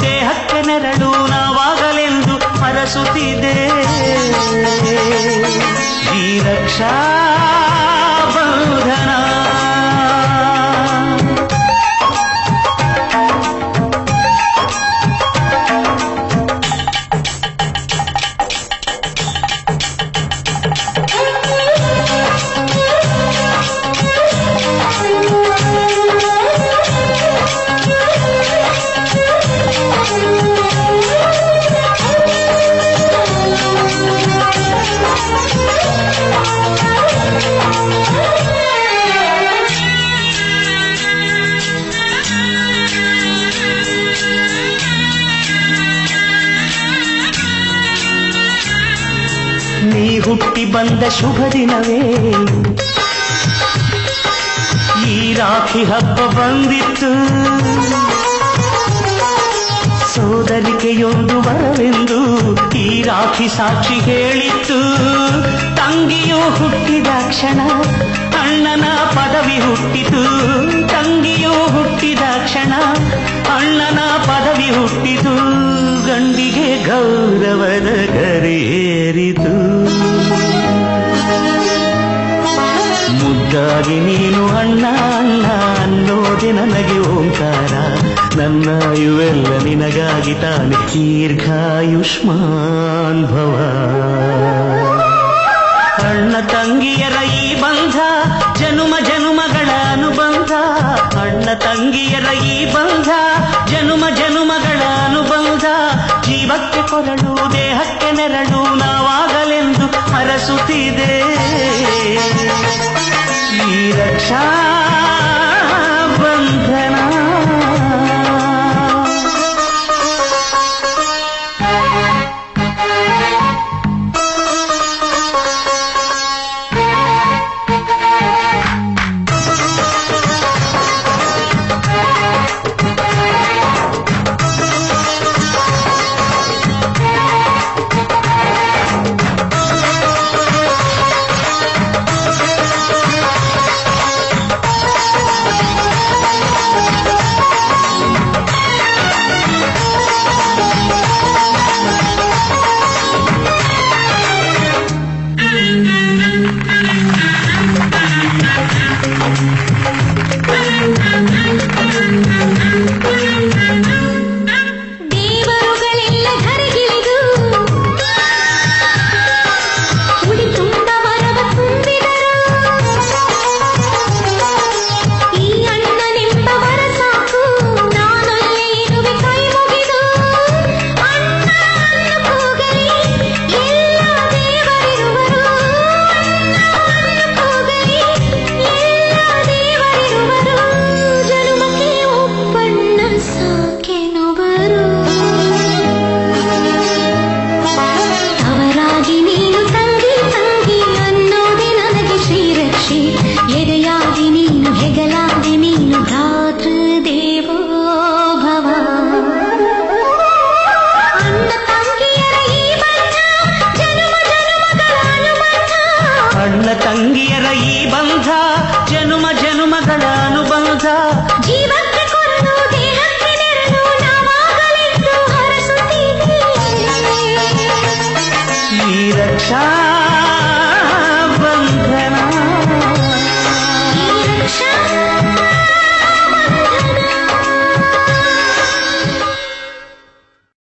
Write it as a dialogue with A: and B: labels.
A: ದೇಹಕ್ಕೆ ನೆರಳು ನಾವಾಗಲೆಂದು ಹರಸುತ್ತಿದೆ ಈ ರಕ್ಷಾ ಬಂಧನ. ನೀ ಹುಟ್ಟಿ ಬಂದ ಶುಭ ದಿನವೇ ಈ ರಾಖಿ ಹಬ್ಬ ಬಂದಿತ್ತು. ಸೋದರಿಕೆಯೊಂದು ವರವೆಂದು ಈ ರಾಖಿ ಸಾಕ್ಷಿ ಹೇಳಿತ್ತು. ತಂಗಿಯು ಹುಟ್ಟಿದ ಕ್ಷಣ ಅಣ್ಣನ ಪದವಿ ಹುಟ್ಟಿತು. ತಂಗಿಯು ಹುಟ್ಟಿದ ಕ್ಷಣ ಅಣ್ಣನ ಪದವಿ ಹುಟ್ಟಿತು. ಗಂಡಿಗೆ ಗೌರವದ ಗರಿಯೇರಿತು. ಮುದ್ದಾಗಿ ನೀನು ಅಣ್ಣ ಅಣ್ಣ ಅನ್ನೋದೆ ನನಗೆ ಓಂಕಾರ. ನನ್ನ ಇವೆಲ್ಲ ನಿನಗಾಗಿ ತಾನೆ ದೀರ್ಘಾಯುಷ್ಮಾನ್ ಭವ. ಅಣ್ಣ ತಂಗಿಯರ ಈ ಬಂಧ ಜನುಮ ಜನುಮಗಳ ಅನುಬಂಧ. ಅಣ್ಣ ತಂಗಿಯರ ಈ ಬಂಧ ಜನುಮ ಜನುಮಗಳ ಅನುಬಂಧ. ಜೀವಕ್ಕೆ ಕೊರಳು ದೇಹಕ್ಕೆ ನೆರಳು ನಾವಾಗಲೆಂದು ಹರಸುತ್ತಿದೆ ಈ ರಕ್ಷಾ